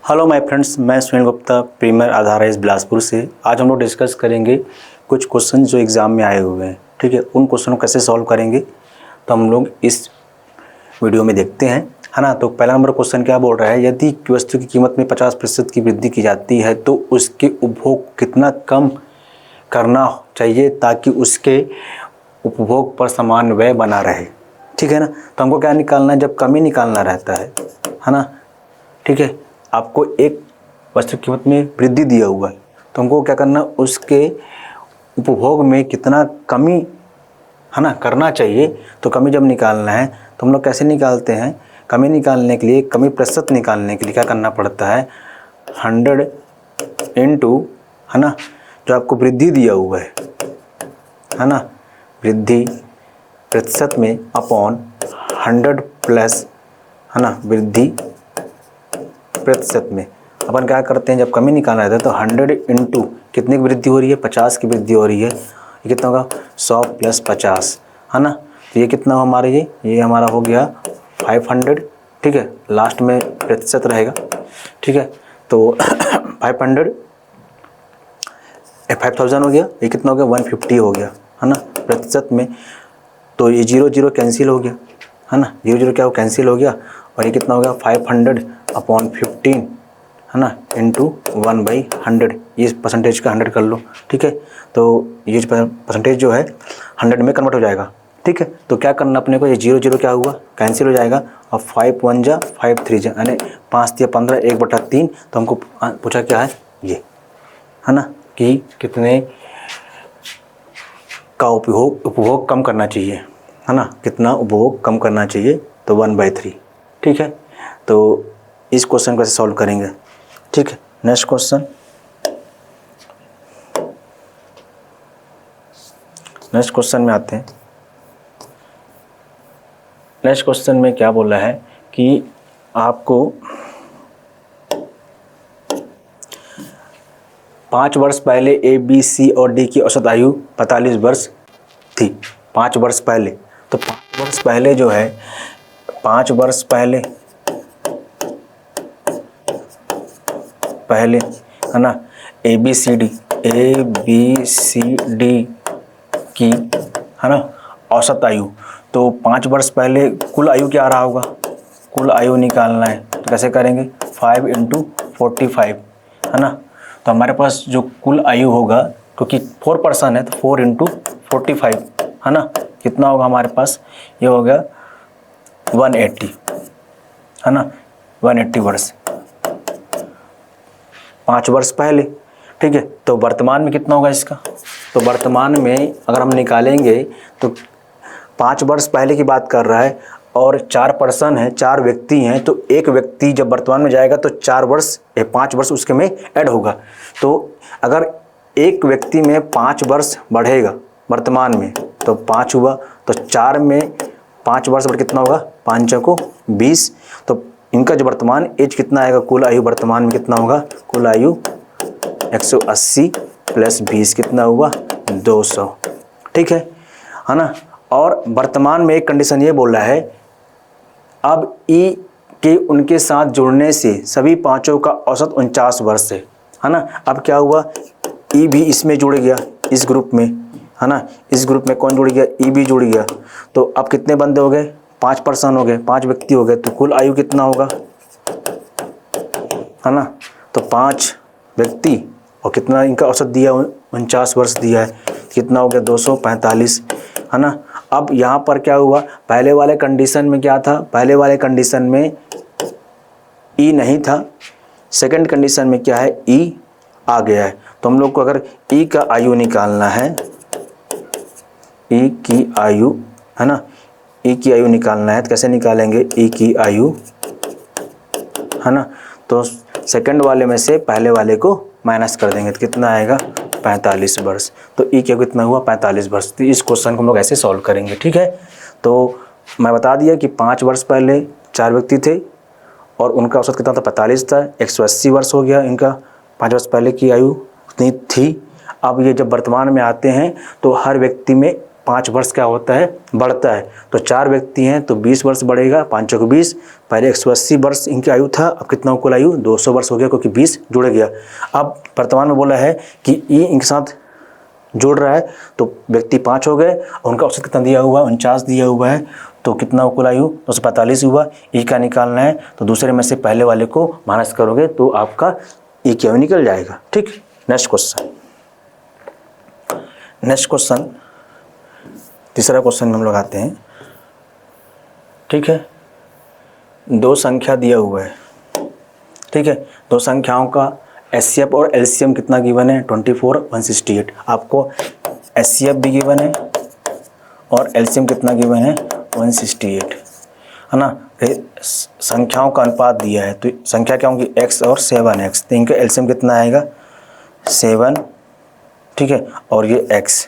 Hello my friends, मैं Sunil Gupta premiere आधार बिलासपुर से। आज हम लोग डिस्कस करेंगे कुछ क्वेश्चन जो एग्ज़ाम में आए हुए हैं। ठीक है, उन क्वेश्चन को कैसे सॉल्व करेंगे तो हम लोग इस वीडियो में देखते हैं, है ना। तो पहला नंबर क्वेश्चन क्या बोल रहा है, यदि वस्तु की कीमत में 50% की वृद्धि की जाती है तो उसके उपभोग कितना कम करना चाहिए ताकि उसके उपभोग पर समान व्यय बना रहे। ठीक है ना। तो हमको क्या निकालना है, जब कमी निकालना रहता है ना। ठीक है, आपको एक वस्तु की कीमत में वृद्धि दिया हुआ है तो हमको क्या करना, उसके उपभोग में कितना कमी, है ना, करना चाहिए। तो कमी जब निकालना है तो हम लोग कैसे निकालते हैं, कमी निकालने के लिए, कमी प्रतिशत निकालने के लिए क्या करना पड़ता है, 100 इंटू, है ना, जो आपको वृद्धि दिया हुआ है ना, वृद्धि प्रतिशत में अपॉन 100 प्लस, है ना, वृद्धि प्रतिशत में। अपन क्या करते हैं, जब कमी निकालना रहता है तो 100 इंटू कितने की वृद्धि हो रही है, 50 की वृद्धि हो रही है। ये कितना होगा, 100 प्लस 50, है ना। तो ये कितना हमारा, ये हमारा हो गया 500। ठीक है, लास्ट में प्रतिशत रहेगा। ठीक है, तो 5000 हो गया, ये कितना हो गया, 150 हो गया, है ना, प्रतिशत में। तो ये 0 कैंसिल हो गया, है ना, 0 क्या हो, कैंसिल हो गया। और ये कितना हो गया, 500 अपॉन 15, है ना, इंटू 1/100। ये परसेंटेज का 100 कर लो। ठीक है, तो ये परसेंटेज जो है 100 में कन्वर्ट हो जाएगा। ठीक है, तो क्या करना अपने को, ये 0 क्या हुआ, कैंसिल हो जाएगा। और 5 1 जा 5 3 जा, यानी 5 3 15, 1/3। तो हमको पूछा क्या है, ये, है ना, कि कितने का उपभोग कम करना चाहिए, है ना, कितना उपभोग कम करना चाहिए। तो 1/3। ठीक है, तो इस क्वेश्चन को कैसे सॉल्व करेंगे। ठीक है, नेक्स्ट क्वेश्चन। नेक्स्ट क्वेश्चन में आते हैं। नेक्स्ट क्वेश्चन में क्या बोला है कि आपको 5 वर्ष पहले ए बी सी और डी की औसत आयु 45 वर्ष थी। 5 वर्ष पहले, तो 5 वर्ष पहले जो है, 5 वर्ष पहले है ना, ए बी सी डी की, है ना, औसत आयु। तो 5 वर्ष पहले कुल आयु क्या आ रहा होगा, कुल आयु निकालना है तो कैसे करेंगे, 5 इंटू 45, है ना। तो हमारे पास जो कुल आयु होगा, क्योंकि 4 पर्सन है तो 4 इंटू 45, है ना, कितना होगा हमारे पास, ये हो गया 180, है ना, 180 वर्ष 5 वर्ष पहले। ठीक है, तो वर्तमान में कितना होगा इसका, तो वर्तमान में अगर हम निकालेंगे तो 5 वर्ष पहले की बात कर रहा है और 4 पर्सन है, 4 व्यक्ति हैं। तो एक व्यक्ति जब वर्तमान में जाएगा तो 4 वर्ष, 5 वर्ष उसके में ऐड होगा। तो अगर एक व्यक्ति में 5 वर्ष बढ़ेगा वर्तमान में, तो 5 हुआ, तो 4 में 5 वर्ष बढ़ कितना होगा, 5 को 20। तो इनका जो वर्तमान एज कितना आएगा, कुल आयु वर्तमान में कितना होगा, कुल आयु 180 प्लस 20 कितना हुआ, 200। ठीक है ना। और वर्तमान में एक कंडीशन ये बोल रहा है, अब ई के उनके साथ जुड़ने से सभी पांचों का औसत 49 वर्ष है ना। अब क्या हुआ, ई भी इसमें जुड़ गया, इस ग्रुप में, है ना, इस ग्रुप में कौन जुड़ गया, ई भी जुड़ गया। तो अब कितने बंदे हो गए, 5 पर्सन हो गए, 5 व्यक्ति हो गए। तो कुल आयु कितना होगा, है ना, तो 5 व्यक्ति और कितना इनका औसत दिया, 49 वर्ष दिया है, कितना हो गया, 245, है ना। अब यहाँ पर क्या हुआ, पहले वाले कंडीशन में क्या था, पहले वाले कंडीशन में ई नहीं था, सेकंड कंडीशन में क्या है, ई आ गया है। तो हम लोग को अगर ई का आयु निकालना है, ई की आयु, है ना, ई की आयु निकालना है तो कैसे निकालेंगे, ई की आयु, है ना, तो सेकंड वाले में से पहले वाले को माइनस कर देंगे तो कितना आएगा, 45 वर्ष। तो ई क्या कितना हुआ, 45 वर्ष। तो इस क्वेश्चन को हम लोग ऐसे सॉल्व करेंगे। ठीक है, तो मैं बता दिया कि 5 वर्ष पहले 4 व्यक्ति थे और उनका औसत कितना था, 45 था, 180 वर्ष हो गया इनका, 5 वर्ष पहले की आयु उतनी थी। अब ये जब वर्तमान में आते हैं तो हर व्यक्ति में 5 वर्ष क्या होता है, बढ़ता है। तो 4 व्यक्ति हैं तो 20 वर्ष बढ़ेगा, 5 चौक 20, पहले 180 वर्ष इनकी आयु था, अब कितना कुल आयु 200 वर्ष हो गया क्योंकि 20 जुड़ गया। अब वर्तमान में बोला है कि ई इनके साथ जुड़ रहा है तो व्यक्ति 5 हो गए और उनका औसत कितना दिया हुआ है, 49 दिया हुआ है। तो कितना कुल आयु 245 हुआ। ई का निकालना है तो दूसरे में से पहले वाले को माइनस करोगे तो आपका ई की आयु निकल जाएगा। ठीक, नेक्स्ट क्वेश्चन। नेक्स्ट क्वेश्चन, तीसरा क्वेश्चन में हम लोग आते हैं। ठीक है, 2 संख्या दिया हुआ है। ठीक है, 2 संख्याओं का एचसीएफ और एलसीएम कितना गिवन है, 24 168। आपको एचसीएफ भी गिवन है और एलसीएम कितना गिवन है, 168, है ना। संख्याओं का अनुपात दिया है तो संख्या क्या होंगी, x और 7x, तो इनका एलसीएम कितना आएगा 7। ठीक है, और ये x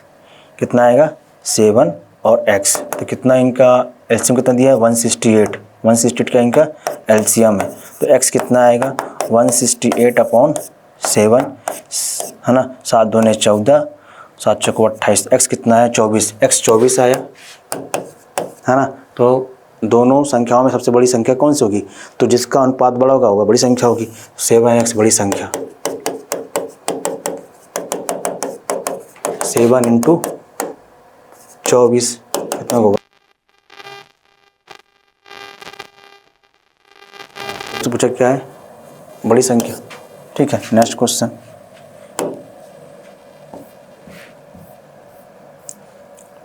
कितना आएगा 7 और x, तो कितना इनका एलसीएम कितना दिया है 168। 168 का इनका एलसीएम है तो x कितना आएगा 168/7, है ना। 7 दूने 14, 7 चौको 28, x कितना है 24, x 24 आया, है ना। तो दोनों संख्याओं में सबसे बड़ी संख्या कौन सी होगी, तो जिसका अनुपात बड़ा होगा वो बड़ी संख्या होगी। 7x बड़ी संख्या, 7 × 24 कितना होगा, तो पूछा क्या है, बड़ी संख्या। ठीक है, नेक्स्ट क्वेश्चन।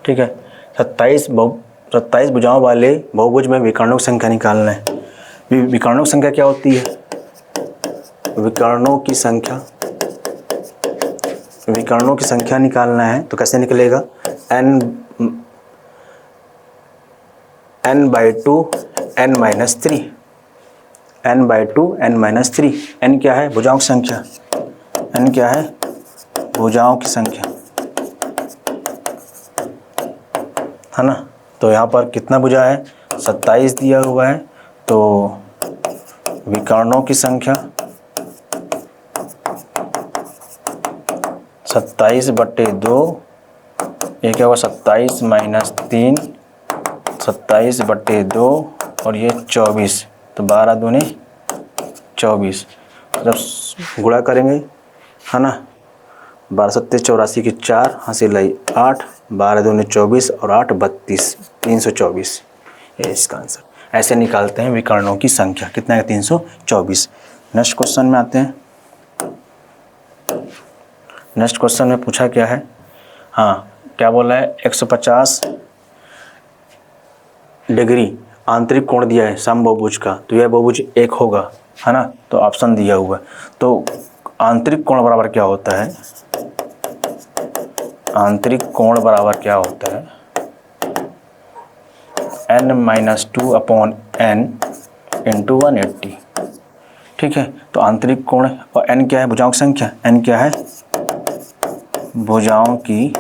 ठीक है, 27 भुजाओं वाले बहुभुज में विकर्णों की संख्या निकालना है। विकर्णों की संख्या क्या होती है, विकर्णों की संख्या निकालना है तो कैसे निकलेगा, n/2 n-3, n/2 n-3। n क्या है, भुजाओं की संख्या, n क्या है, भुजाओं की संख्या, है ना। तो यहाँ पर कितना भुजा है, 27 दिया हुआ है, तो विकर्णों की संख्या 27/2, ये क्या हुआ 27 - 3, 27/2 और ये 24, तो 12 दूने 24। जब गुणा करेंगे, है ना, 12 × 7 = 84 की 4 हासिल आई 8, 12 दूने 24 और 8 32, 324 ये इसका आंसर। ऐसे निकालते हैं विकर्णों की संख्या, कितना है 324। नेक्स्ट क्वेश्चन में आते हैं। नेक्स्ट क्वेश्चन में पूछा क्या है, हाँ क्या बोला है, 150 डिग्री आंतरिक कोण दिया है समबाहुभुज का, तो यह बहुभुज एक होगा, है ना। तो ऑप्शन दिया हुआ है, तो आंतरिक कोण बराबर क्या होता है, आंतरिक कोण बराबर क्या होता है, n-2/n × 180। ठीक है, तो आंतरिक कोण और n क्या है, भुजाओं की संख्या, n क्या है, भुजाओं की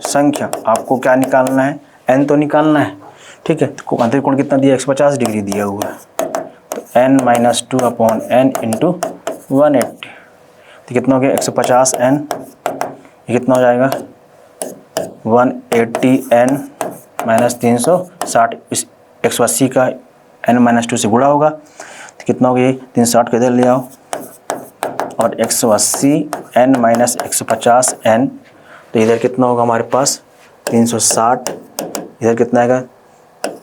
संख्या। आपको क्या निकालना है, n तो निकालना है। ठीक है, तो आंतरिक कोण कितना दिया, 150 डिग्री दिया हुआ है, तो n-2/n × 180, तो कितना हो गया 150n, ये कितना हो जाएगा 180n - 360, इस 180 का n-2 से गुणा होगा तो कितना हो गया 360 के इधर ले आओ, और 180n - 150n, तो इधर कितना होगा हमारे पास 360, इधर कितना आएगा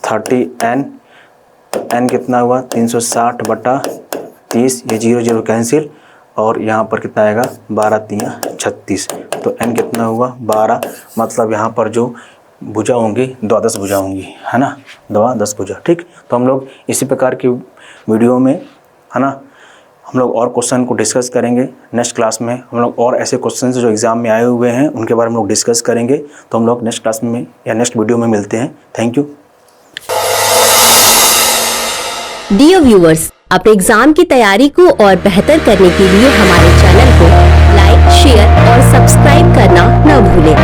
30n, तो n कितना हुआ 360/30, ये 0 0 कैंसिल, और यहाँ पर कितना आएगा 12 × 3 = 36, तो n कितना हुआ 12, मतलब यहाँ पर जो भुजा होंगी द्वादश भुजा होंगी, है ना, द्वादश भुजा। ठीक, तो हम लोग इसी प्रकार की वीडियो में, है ना, हम लोग और क्वेश्चन को डिस्कस करेंगे। नेक्स्ट क्लास में हम लोग और ऐसे क्वेश्चन जो एग्ज़ाम में आए हुए हैं उनके बारे में हम लोग डिस्कस करेंगे। तो हम लोग नेक्स्ट क्लास में या नेक्स्ट वीडियो में मिलते हैं। Thank you. डियर व्यूअर्स, अपने एग्जाम की तैयारी को और बेहतर करने के लिए हमारे चैनल को लाइक, शेयर और सब्सक्राइब करना न भूलें।